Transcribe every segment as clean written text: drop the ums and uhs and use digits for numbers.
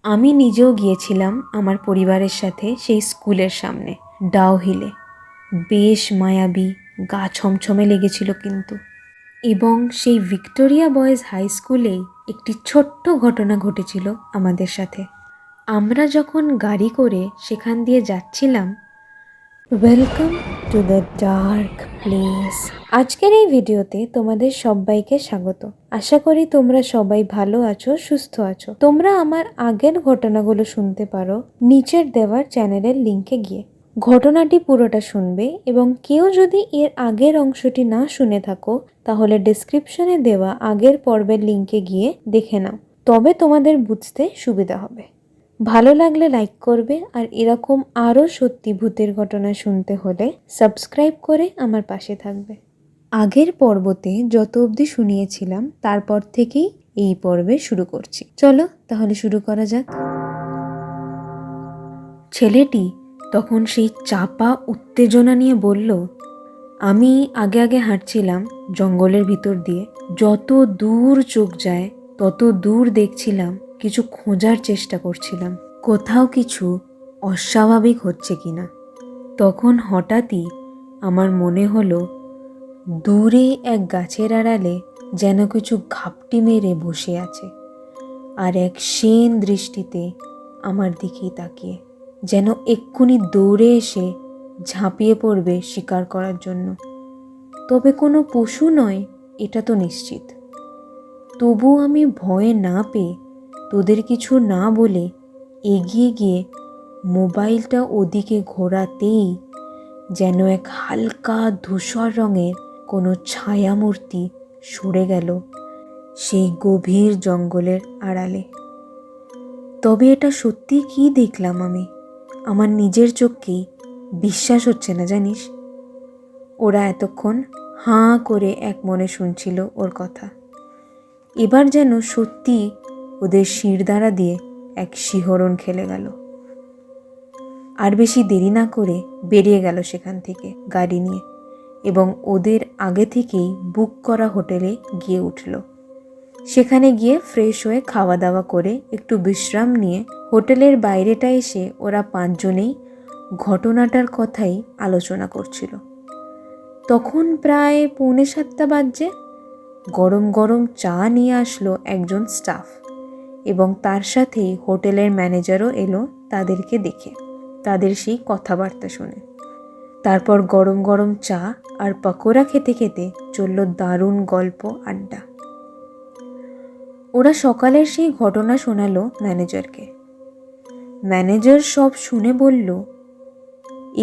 আমি নিজেও গিয়েছিলাম আমার পরিবারের সাথে সেই স্কুলের সামনে, ডাউ হিলে। বেশ মায়াবী, গা ছমছমে লেগেছিল কিন্তু। এবং সেই ভিক্টোরিয়া বয়েজ হাই স্কুলেই একটি ছোট্ট ঘটনা ঘটেছিল আমাদের সাথে। আমরা যখন গাড়ি করে সেখান দিয়ে যাচ্ছিলাম, welcome to the dark place. আজকের এই ভিডিওতে তোমাদের সবাইকে স্বাগত। আশা করি তোমরা সবাই ভালো আছো, সুস্থ আছো। তোমরা আমার আগের ঘটনাগুলো শুনতে পারো নিচের দেওয়ার চ্যানেলের লিংকে গিয়ে। ঘটনাটি পুরোটা শুনবে এবং কেউ যদি এর আগের অংশটি না শুনে থাকো তাহলে ডেসক্রিপশনে দেওয়া আগের পর্বের লিংকে গিয়ে দেখে নাও, তবে তোমাদের বুঝতে সুবিধা হবে। ভালো লাগলে লাইক করবে, আর এরকম আরও সত্যি ভূতের ঘটনা শুনতে হলে সাবস্ক্রাইব করে আমার পাশে থাকবে। আগের পর্বতে যত অবধি শুনিয়েছিলাম তারপর থেকেই এই পর্বে শুরু করছি। চলো তাহলে শুরু করা যাক। ছেলেটি তখন সেই চাপা উত্তেজনা নিয়ে বলল, আমি আগে আগে হাঁটছিলাম জঙ্গলের ভিতর দিয়ে। যত দূর চোখ যায় তত দূর দেখছিলাম, কিছু খোঁজার চেষ্টা করছিলাম কোথাও কিছু অস্বাভাবিক হচ্ছে কিনা। তখন হঠাৎই আমার মনে হলো দূরে এক গাছের আড়ালে যেন কিছু ঘাপটি মেরে বসে আছে, আর এক সেন দৃষ্টিতে আমার দিকেই তাকিয়ে, যেন এক্ষুনি দৌড়ে এসে ঝাঁপিয়ে পড়বে শিকার করার জন্য। তবে কোনো পশু নয় এটা তো নিশ্চিত। তবু আমি ভয়ে না পেয়ে তোদের কিছু না বলে এগিয়ে গিয়ে মোবাইলটা ওদিকে ঘোরাতেই যেন এক হালকা ধূসর রঙের কোনো ছায়ামূর্তি সরে গেল সেই গভীর জঙ্গলের আড়ালে। তবে এটা সত্যি কি দেখলাম আমি, আমার নিজের চোখকেই বিশ্বাস হচ্ছে না জানিস। ওরা এতক্ষণ হাঁ করে এক মনে শুনছিল ওর কথা। এবার যেন সত্যি ওদের শিরদাঁড়া দিয়ে এক শিহরণ খেলে গেল। আর বেশি দেরি না করে বেরিয়ে গেল সেখান থেকে গাড়ি নিয়ে, এবং ওদের আগে থেকেই বুক করা হোটেলে গিয়ে উঠল। সেখানে গিয়ে ফ্রেশ হয়ে খাওয়া দাওয়া করে একটু বিশ্রাম নিয়ে হোটেলের বাইরেটা এসে ওরা পাঁচজনেই ঘটনাটার কথাই আলোচনা করছিল। তখন প্রায় 6:45 বাজছে। গরম গরম চা নিয়ে আসলো একজন স্টাফ, এবং তার সাথেই হোটেলের ম্যানেজারও এলো তাদেরকে দেখে, তাদের সেই কথাবার্তা শুনে। তারপর গরম গরম চা আর পকোড়া খেতে খেতে চলল দারুণ গল্প আড্ডা। ওরা সকালের সেই ঘটনা শোনালো ম্যানেজারকে। ম্যানেজার সব শুনে বলল,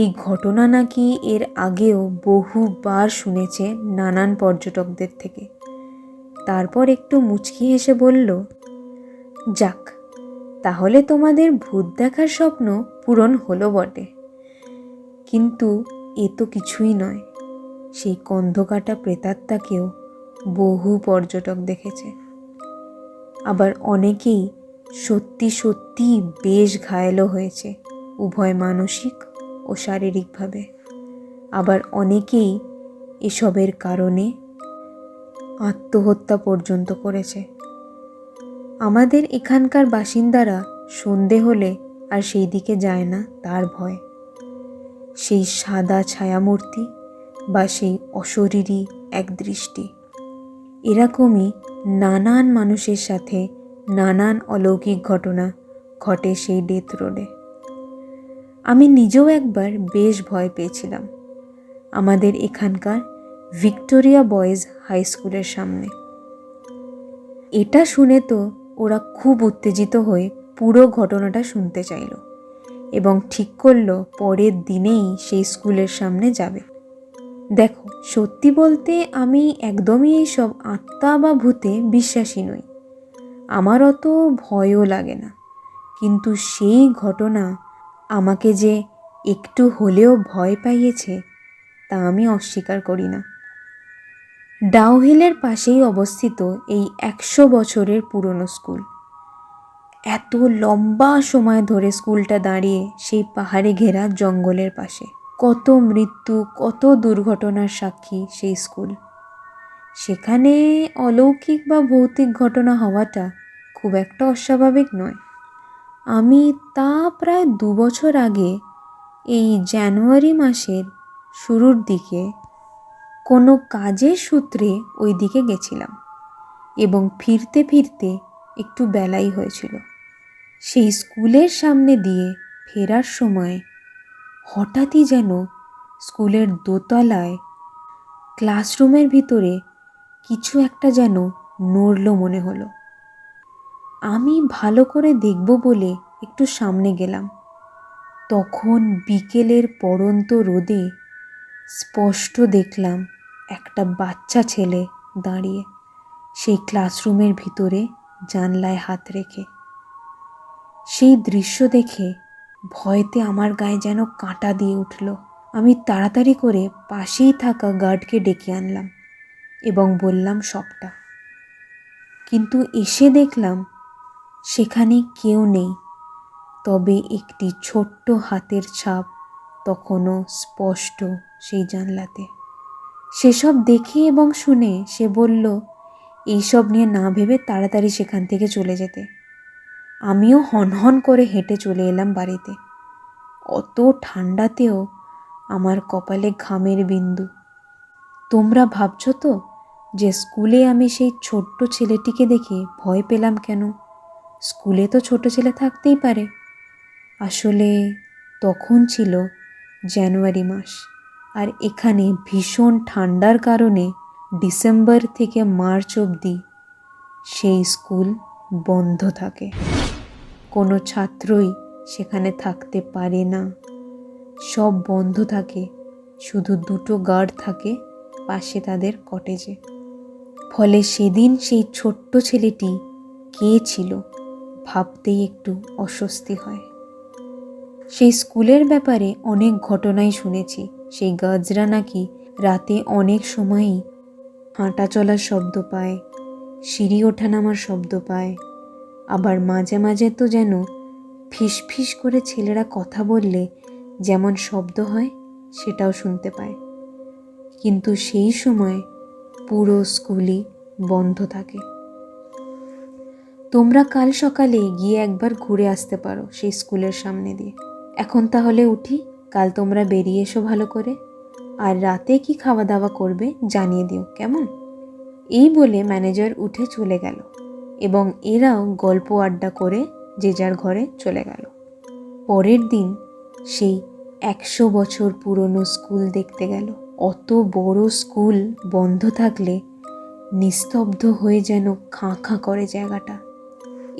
এই ঘটনা নাকি এর আগেও বহুবার শুনেছে নানান পর্যটকদের থেকে। তারপর একটু মুচকি হেসে বলল, যাক, তাহলে তোমাদের ভূত দেখার স্বপ্ন পূরণ হলো বটে, কিন্তু এ তো কিছুই নয়। সেই কন্ধকাটা প্রেতাত্মাকেও বহু পর্যটক দেখেছে। আবার অনেকেই সত্যি সত্যি বেশ ঘায়েলও হয়েছে, উভয় মানসিক ও শারীরিকভাবে। আবার অনেকেই এসবের কারণে আত্মহত্যা পর্যন্ত করেছে। আমাদের এখানকার বাসিন্দারা সন্ধে হলে আর সেই দিকে যায় না তার ভয়। সেই সাদা ছায়ামূর্তি বা সেই অশরীরী এক দৃষ্টি, এরকমই নানান মানুষের সাথে নানান অলৌকিক ঘটনা ঘটে সেই ডেথ রোডে। আমি নিজেও একবার বেশ ভয় পেয়েছিলাম আমাদের এখানকার ভিক্টোরিয়া বয়েজ হাই স্কুলের সামনে। এটা শুনে তো ওরা খুব উত্তেজিত হয়ে পুরো ঘটনাটা শুনতে চাইল, এবং ঠিক করলো পরের দিনেই সেই স্কুলের সামনে যাবে। দেখো, সত্যি বলতে আমি একদমই এইসব আত্মা বা ভূতে বিশ্বাসী নই। আমার অত ভয়ও লাগে না, কিন্তু সেই ঘটনা আমাকে যে একটু হলেও ভয় পাইয়েছে তা আমি অস্বীকার করি না। ডাউ হিলের পাশেই অবস্থিত এই 100 বছরের পুরনো স্কুল। এত লম্বা সময় ধরে স্কুলটা দাঁড়িয়ে সেই পাহাড়ে ঘেরা জঙ্গলের পাশে। কত মৃত্যু, কত দুর্ঘটনার সাক্ষী সেই স্কুল। সেখানে অলৌকিক বা ভৌতিক ঘটনা হওয়াটা খুব একটা অস্বাভাবিক নয়। আমি তা প্রায় 2 বছর আগে এই জানুয়ারি মাসের শুরুর দিকে কোনো কাজের সূত্রে ওই দিকে গেছিলাম এবং ফিরতে ফিরতে একটু বেলাই হয়েছিল। সেই স্কুলের সামনে দিয়ে ফেরার সময় হঠাৎই যেন স্কুলের দোতলায় ক্লাসরুমের ভিতরে কিছু একটা যেন নড়ল মনে হলো। আমি ভালো করে দেখব বলে একটু সামনে গেলাম। তখন বিকেলের পড়ন্ত রোদে স্পষ্ট দেখলাম একটা বাচ্চা ছেলে দাঁড়িয়ে সেই ক্লাসরুমের ভিতরে জানলায় হাত রেখে। সেই দৃশ্য দেখে ভয়তে আমার গায়ে যেন কাঁটা দিয়ে উঠল। আমি তাড়াতাড়ি করে পাশেই থাকা গার্ডকে ডেকে আনলাম এবং বললাম সবটা। কিন্তু এসে দেখলাম সেখানে কেউ নেই, তবে একটি ছোট্ট হাতের ছাপ তখনও স্পষ্ট সেই জানলাতে। সেসব দেখে এবং শুনে সে বলল এইসব নিয়ে না ভেবে তাড়াতাড়ি সেখান থেকে চলে যেতে। আমিও হনহন করে হেঁটে চলে এলাম বাড়িতে। অত ঠান্ডাতেও আমার কপালে ঘামের বিন্দু। তোমরা ভাবছো তো যে স্কুলে আমি সেই ছোট্ট ছেলেটিকে দেখে ভয় পেলাম কেন? স্কুলে তো ছোট ছেলে থাকতেই পারে। আসলে তখন ছিল জানুয়ারি মাস, আর এখানে ভীষণ ঠান্ডার কারণে ডিসেম্বর থেকে মার্চ অবধি সেই স্কুল বন্ধ থাকে। কোনো ছাত্রই সেখানে থাকতে পারে না, সব বন্ধ থাকে। শুধু 2টো গার্ড থাকে পাশে তাদের কটেজে। ফলে সেদিন সেই ছোট্ট ছেলেটি কে ছিল ভাবতেই একটু অস্বস্তি হয়। সেই স্কুলের ব্যাপারে অনেক ঘটনাই শুনেছি। সেই গার্ডসরা নাকি রাতে অনেক সময়ই হাঁটা চলার শব্দ পায়, সিঁড়ি ওঠা নামার শব্দ পায়, আবার মাঝে মাঝে তো যেন ফিসফিস করে ছেলেরা কথা বললে যেমন শব্দ হয় সেটাও শুনতে পায়। কিন্তু সেই সময় পুরো স্কুলই বন্ধ থাকে। তোমরা কাল সকালে গিয়ে একবার ঘুরে আসতে পারো সেই স্কুলের সামনে দিয়ে। এখন তাহলে উঠি, কাল তোমরা বেরিয়ে এসো ভালো করে, আর রাতে কি খাওয়া দাওয়া করবে জানিয়ে দিও, কেমন? এই বলে ম্যানেজার উঠে চলে গেল এবং এরাও গল্প আড্ডা করে যে যার ঘরে চলে গেল। পরের দিন সেই 100 বছর পুরনো স্কুল দেখতে গেল। অত বড় স্কুল বন্ধ থাকলে নিস্তব্ধ হয়ে যেন খাঁ খাঁ করে জায়গাটা।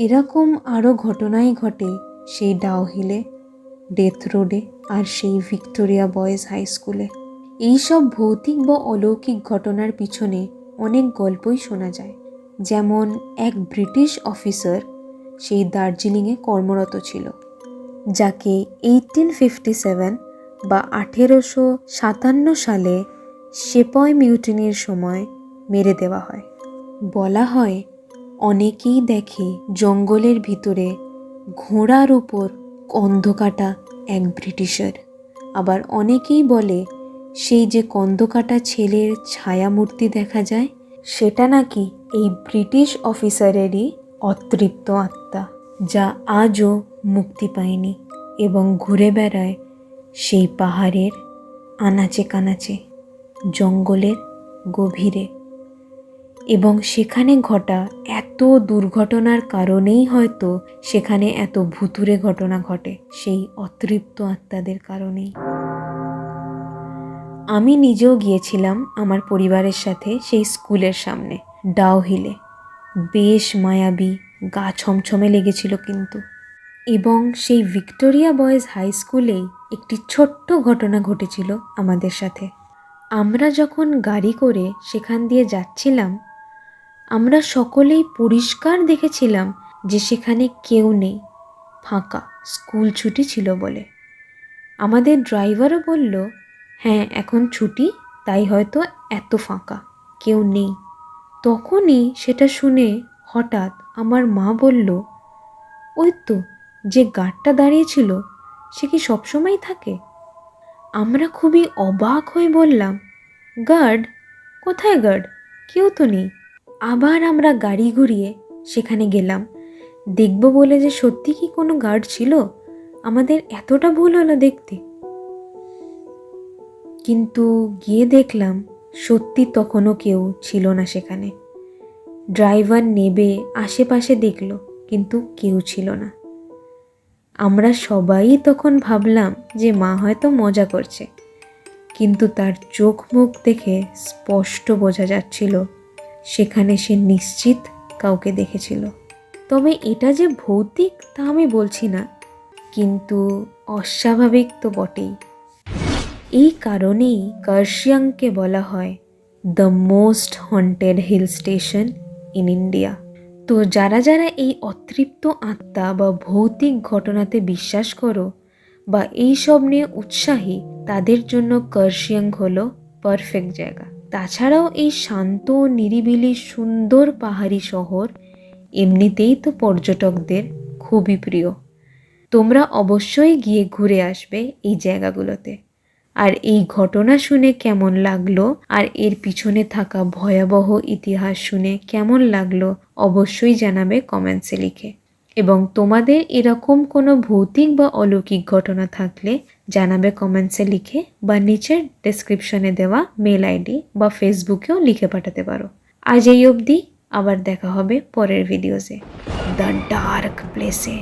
এরকম আরও ঘটনাই ঘটে সেই ডাউ হিলে, ডেথ রোডে আর সেই ভিক্টোরিয়া বয়েজ হাই স্কুলে। এইসব ভৌতিক বা অলৌকিক ঘটনার পিছনে অনেক গল্পই শোনা যায়। যেমন এক ব্রিটিশ অফিসার সেই দার্জিলিংয়ে কর্মরত ছিল, যাকে 1857 বা 1857 সালে সেপয় মিউটিনির সময় মেরে দেওয়া হয়। বলা হয় অনেকেই দেখে জঙ্গলের ভিতরে ঘোড়ার উপর কন্ধকাটা এক ব্রিটিশের। আবার অনেকেই বলে সেই যে কন্ধকাটা ছেলের ছায়ামূর্তি দেখা যায় সেটা নাকি এই ব্রিটিশ অফিসারেরই অতৃপ্ত আত্মা, যা আজও মুক্তি পায়নি এবং ঘুরে বেড়ায় সেই পাহাড়ের আনাচে কানাচে, জঙ্গলের গভীরে। এবং সেখানে ঘটা এত দুর্ঘটনার কারণেই হয়তো সেখানে এত ভুতুড়ে ঘটনা ঘটে, সেই অতৃপ্ত আত্মাদের কারণেই। আমি নিজেও গিয়েছিলাম আমার পরিবারের সাথে সেই স্কুলের সামনে ডাউ হিলে। বেশ মায়াবী, গা ছমছমে লেগেছিল কিন্তু। এবং সেই ভিক্টোরিয়া বয়েজ হাই স্কুলেই একটি ছোট্ট ঘটনা ঘটেছিল আমাদের সাথে। আমরা যখন গাড়ি করে সেখান দিয়ে যাচ্ছিলাম, আমরা সকলেই পরিষ্কার দেখেছিলাম যে সেখানে কেউ নেই, ফাঁকা, স্কুল ছুটি ছিল বলে। আমাদের ড্রাইভারও বলল হ্যাঁ এখন ছুটি, তাই হয়তো এত ফাঁকা, কেউ নেই। তখনই সেটা শুনে হঠাৎ আমার মা বলল, ওই তো যে গার্ডটা দাঁড়িয়েছিল সে কি সবসময় থাকে? আমরা খুবই অবাক হয়ে বললাম, গার্ড? কোথায় গার্ড? কেউ তো নেই। আবার আমরা গাড়ি ঘুরিয়ে সেখানে গেলাম, দেখব বলে যে সত্যি কি কোনো গার্ড ছিল, আমাদের এতটা ভুল হলো দেখতে। কিন্তু গিয়ে দেখলাম সত্যি তখনও কেউ ছিল না সেখানে। ড্রাইভার নেবে আশেপাশে দেখল, কিন্তু কেউ ছিল না। আমরা সবাই তখন ভাবলাম যে মা হয়তো মজা করছে, কিন্তু তার চোখ মুখ দেখে স্পষ্ট বোঝা যাচ্ছিল সেখানে সে নিশ্চিত কাউকে দেখেছিল। তবে এটা যে ভৌতিক তা আমি বলছি না, কিন্তু অস্বাভাবিক তো বটেই। এই কারণেই কার্শিয়াংকে বলা হয় the most haunted hill station in India. তো যারা যারা এই অতৃপ্ত আত্মা বা ভৌতিক ঘটনাতে বিশ্বাস করো বা এই সব নিয়ে উৎসাহী, তাদের জন্য কার্শিয়াং হলো পারফেক্ট জায়গা। তাছাড়াও এই শান্ত নিরিবিলি সুন্দর পাহাড়ি শহর এমনিতেই তো পর্যটকদের খুবই প্রিয়। তোমরা অবশ্যই গিয়ে ঘুরে আসবে এই জায়গাগুলোতে। আর এই ঘটনা শুনে কেমন লাগলো আর এর পিছনে থাকা ভয়াবহ ইতিহাস শুনে কেমন লাগলো অবশ্যই জানাবে কমেন্টসে লিখে। এবং তোমাদের এরকম কোনো ভৌতিক বা অলৌকিক ঘটনা থাকলে জানাবে কমেন্টসে লিখে, বা নিচের ডেসক্রিপশনে দেওয়া মেল আইডি বা ফেসবুকেও লিখে পাঠাতে পারো। আজ এই অবধি, আবার দেখা হবে পরের ভিডিওতে দ্য ডার্ক প্লেসে।